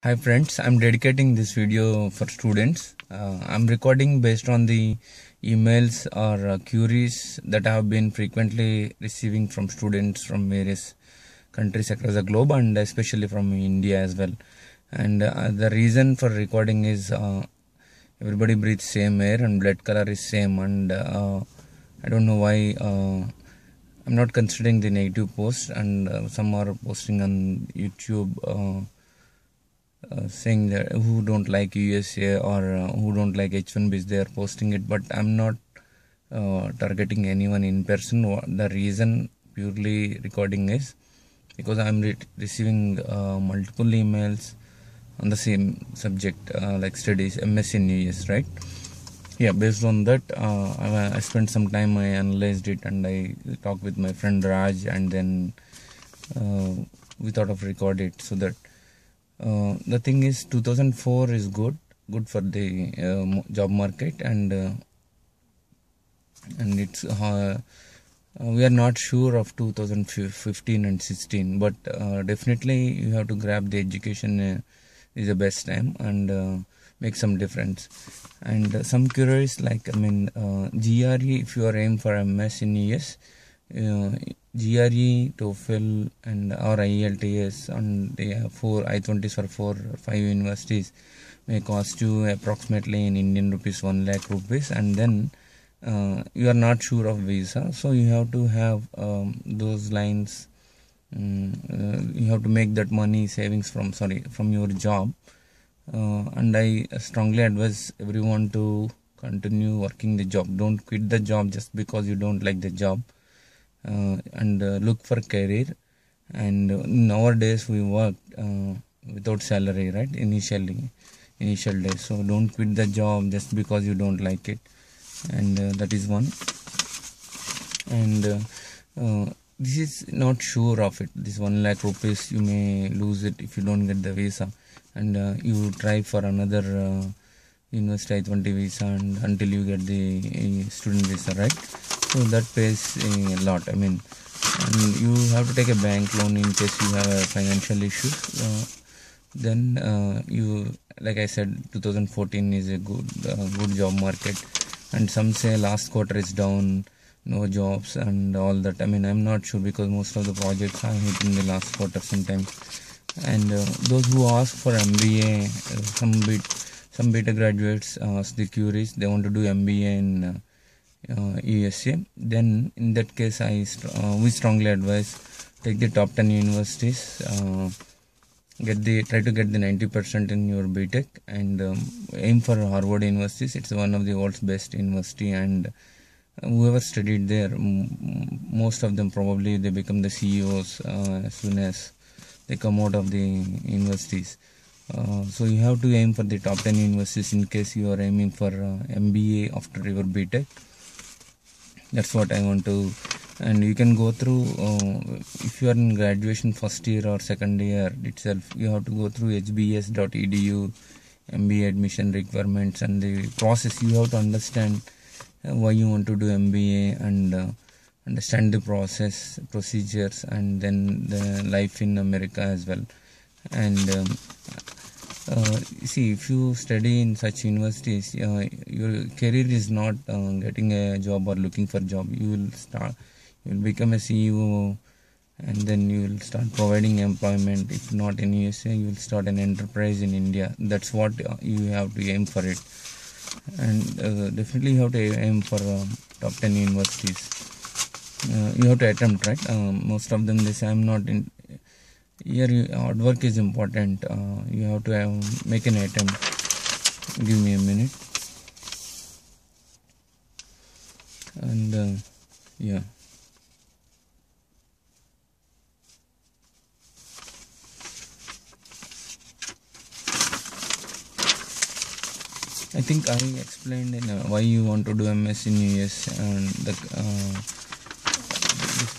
Hi friends, I'm dedicating this video for students. I'm recording based on the emails or queries that I have been frequently receiving from students from various countries across the globe and especially from India as well. And the reason for recording is everybody breathes same air and blood color is same, and I don't know why I'm not considering the negative posts, and some are posting on YouTube saying that who don't like U.S.A. or who don't like H1Bs, they are posting it, but I'm not targeting anyone in person. The reason purely recording is because I'm receiving multiple emails on the same subject, like studies, MS in US, right? Yeah, based on that, I spent some time, I analyzed it, and I talked with my friend Raj, and then we thought of record it so that the thing is 2004 is good for the job market, and it's we are not sure of 2015 and 16, but definitely you have to grab the education is the best time, and make some difference. And some queries like GRE, if you are aiming for MS in US, GRE, TOEFL, and or IELTS, and the four I-20s for 4 or 5 universities may cost you approximately in Indian rupees 1 lakh rupees, and then you are not sure of visa, so you have to have those lines. You have to make that money savings from your job, and I strongly advise everyone to continue working the job. Don't quit the job just because you don't like the job, and look for career. And nowadays we work without salary, right? Initial days, so don't quit the job just because you don't like it, and that is one. And this is not sure of it. This 1 lakh rupees you may lose it if you don't get the visa, and you try for another university I-20 visa, and until you get the student visa, right? So that pays a lot. And you have to take a bank loan in case you have financial issues. Then you, like I said, 2014 is a good job market, and some say last quarter is down, no jobs and all that. I'm not sure because most of the projects are hit in the last quarter sometimes. And those who ask for MBA, some beta graduates ask the queries, they want to do MBA in U.S.A. Then in that case, we strongly advise take the top 10 universities, try to get the 90% in your BTech, and aim for Harvard universities. It's one of the world's best university, and whoever studied there, most of them probably they become the CEOs as soon as they come out of the universities. So you have to aim for the top 10 universities in case you are aiming for MBA after your BTech. That's what I want to. And you can go through, if you are in graduation first year or second year itself, you have to go through hbs.edu MBA admission requirements and the process. You have to understand why you want to do MBA, and understand the procedures, and then the life in America as well. And see, if you study in such universities, your career is not getting a job or looking for job. You will become a CEO, and then you will start providing employment. If not in USA, you will start an enterprise in India. That's what you have to aim for it. And definitely you have to aim for top 10 universities. You have to attempt, right? Most of them, they say I'm not in here. Hard work is important. You have to make an attempt. Give me a minute. And yeah, I think I explained why you want to do MS in US, and this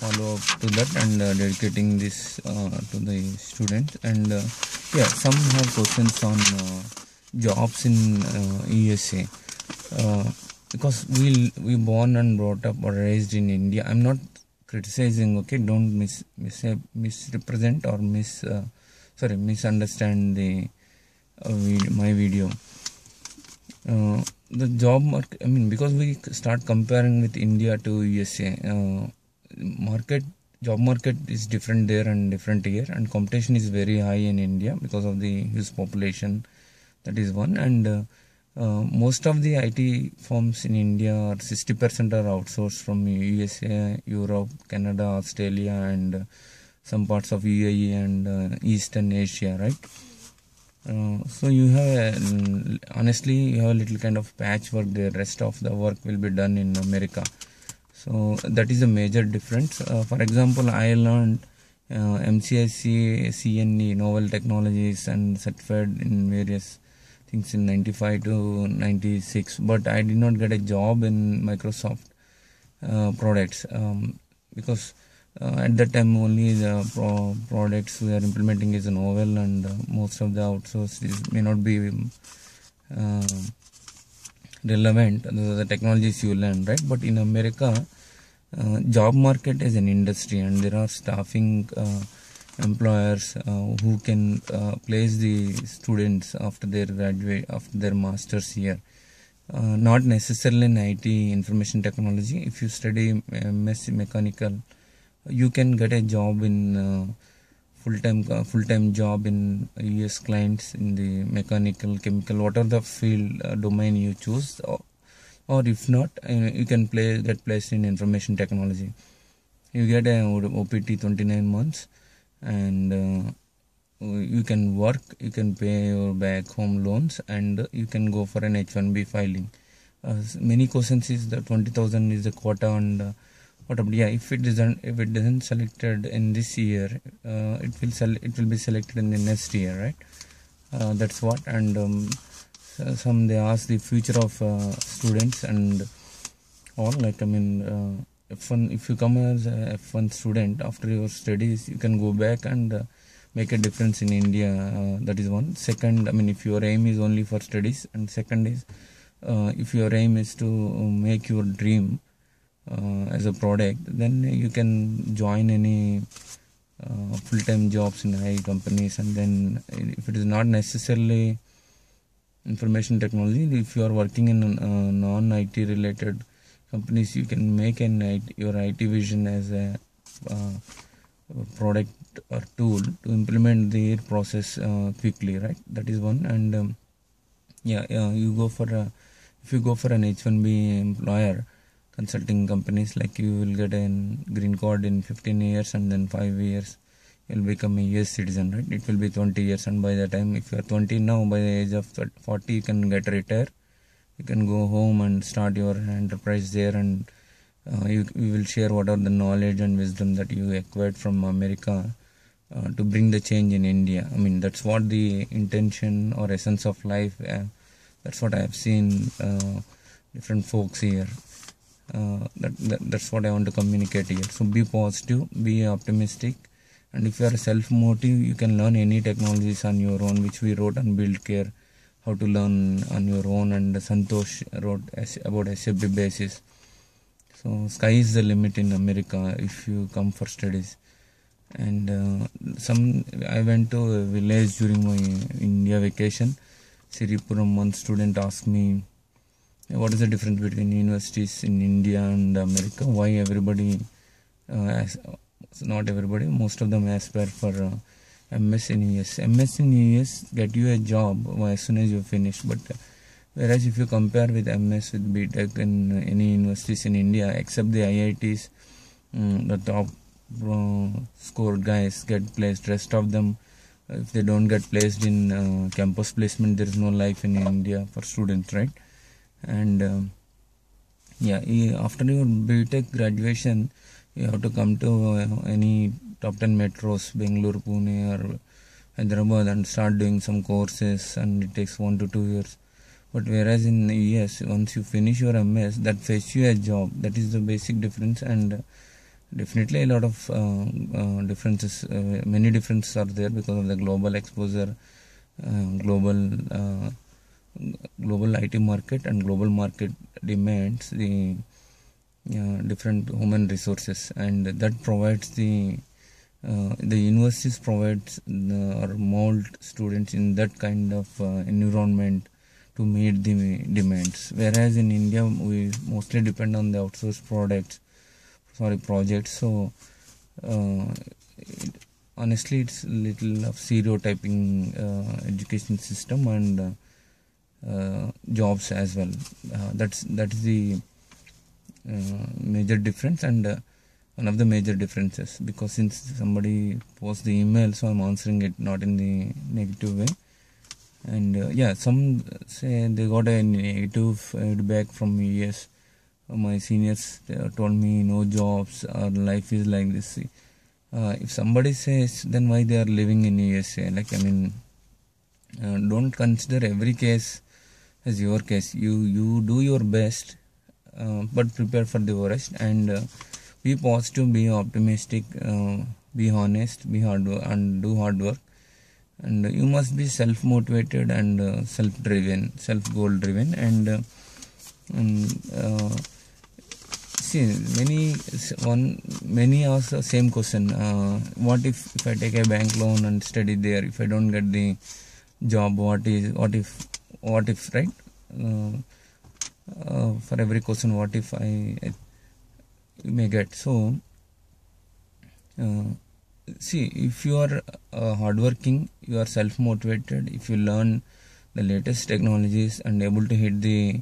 follow up to that, and dedicating this to the students. And yeah, some have questions on jobs in USA, because we born and brought up or raised in India. I'm not criticizing, okay? Don't misrepresent or misunderstand the my video. The job market, I mean, because we start comparing with India to USA, job market is different there and different here, and competition is very high in India because of the huge population. That is one. And most of the IT firms in India are 60% are outsourced from USA, Europe, Canada, Australia, and some parts of UAE and Eastern Asia, right? So you have honestly you have a little kind of patchwork there. Rest of the work will be done in America. So that is a major difference. For example, I learned MCIC, CNE, Novel Technologies, and certified in various things in 95 to 96. But I did not get a job in Microsoft products because at that time only the products we are implementing is a novel, and most of the outsourced may not be relevant. The technologies you learn, right? But in America, job market is an industry, and there are staffing employers who can place the students after their graduate, after their masters here. Not necessarily in IT, information technology. If you study MSc mechanical, you can get a job in full-time job in US clients in the mechanical, chemical, whatever the field domain you choose, or if not, you can get placed in information technology. You get a OPT 29 months, and you can work, you can pay your back home loans, and you can go for an H1B filing. Many questions is that 20,000 is the quota, and if it doesn't selected in this year, it will be selected in the next year, right? That's what. And some they ask the future of students and all. Like, I mean, if you come as a F1 student after your studies, you can go back and make a difference in India. That is one. Second, I mean, if your aim is only for studies, and second is if your aim is to make your dream as a product, then you can join any full-time jobs in high companies. And then if it is not necessarily information technology, if you are working in non-IT related companies, you can make your IT vision as a product or tool to implement their process quickly, right? That is one. And you go for if you go for an H1B employer, consulting companies, like, you will get a green card in 15 years, and then 5 years you'll become a US citizen, right? It will be 20 years, and by the time, if you are 20 now, by the age of 40 you can get retired. You can go home and start your enterprise there, and you will share what are the knowledge and wisdom that you acquired from America to bring the change in India. I mean, that's what the intention or essence of life. That's what I have seen different folks here. That's what I want to communicate here. So be positive, be optimistic, and if you are self-motive, you can learn any technologies on your own, which we wrote on Build Care, how to learn on your own, and Santosh wrote about SFB basis. So sky is the limit in America if you come for studies. And I went to a village during my India vacation, Siripuram. One student asked me, what is the difference between universities in India and America? Why everybody, not everybody, most of them aspire for MS in US. MS in US get you a job as soon as you finish. But whereas if you compare with MS with BTech in any universities in India, except the IITs, the top scored guys get placed. Rest of them, if they don't get placed in campus placement, there is no life in India for students, right? And after your BTech graduation, you have to come to any top 10 metros, Bangalore, Pune, or Hyderabad, and start doing some courses, and it takes 1 to 2 years. But whereas in the US, once you finish your MS, that fetches you a job. That is the basic difference. And definitely a lot of differences, many differences are there because of the global exposure, global IT market, and global market demands the different human resources, and that provides the the universities provides or mold students in that kind of environment to meet the demands. Whereas in India, we mostly depend on the outsourced projects. So honestly, it's a little of stereotyping education system and jobs as well. That's the major difference, and one of the major differences, because since somebody posts the email, so I'm answering it not in the negative way. And some say they got a negative feedback from US. My seniors told me no jobs, our life is like this. If somebody says, then why they are living in USA? Don't consider every case as your case. You do your best, but prepare for the worst, and be positive, be optimistic, be honest, be hard work, and do hard work. And you must be self-motivated and self-driven, self-goal-driven. And see, many ask the same question: what if I take a bank loan and study there? If I don't get the job, what if, right? For every question, what if I may get. So see, if you are hardworking, you are self-motivated, if you learn the latest technologies and able to hit the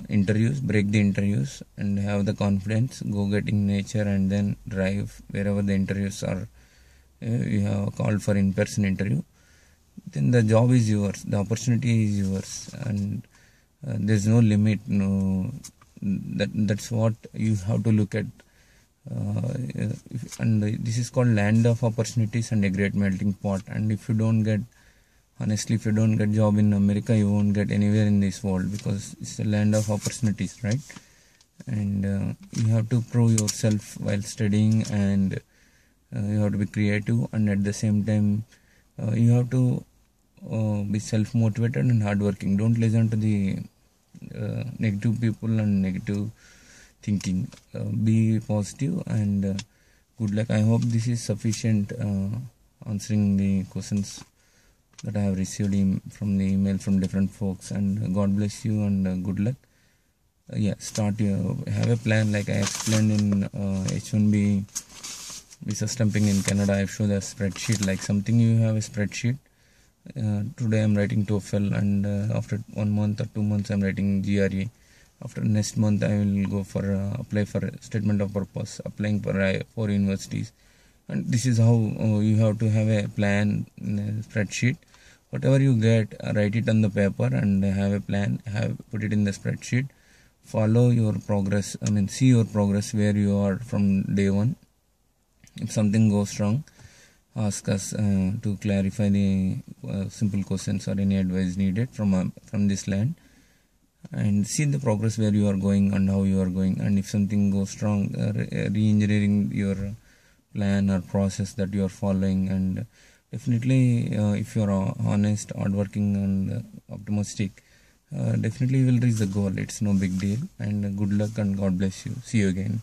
interviews, break the interviews, and have the confidence, go get in nature, and then drive wherever the interviews are, you have called for in-person interview, then the job is yours, the opportunity is yours, and there's no limit. That's what you have to look at. And this is called land of opportunities and a great melting pot. And if you don't get job in America, you won't get anywhere in this world, because it's a land of opportunities, right? And you have to prove yourself while studying, and you have to be creative, and at the same time you have to be self-motivated and hardworking. Don't listen to the negative people and negative thinking. Be positive, and good luck. I hope this is sufficient answering the questions that I have received from the email from different folks, and God bless you, and good luck. Have a plan, like I explained in H1B visa stamping in Canada. I show the spreadsheet, like something you have a spreadsheet. Today I'm writing TOEFL, and after 1 month or 2 months I'm writing GRE. After next month I will go for apply for statement of purpose, applying for universities. And this is how you have to have a plan, spreadsheet. Whatever you get, write it on the paper and have a plan, put it in the spreadsheet. Follow your progress, see your progress where you are from day one. If something goes wrong, ask us to clarify the simple questions or any advice needed from this land, and see the progress where you are going and how you are going. And if something goes wrong, re-engineering your plan or process that you are following. And definitely if you are honest, hardworking, and optimistic, definitely you will reach the goal. It's no big deal. And good luck, and God bless you. See you again.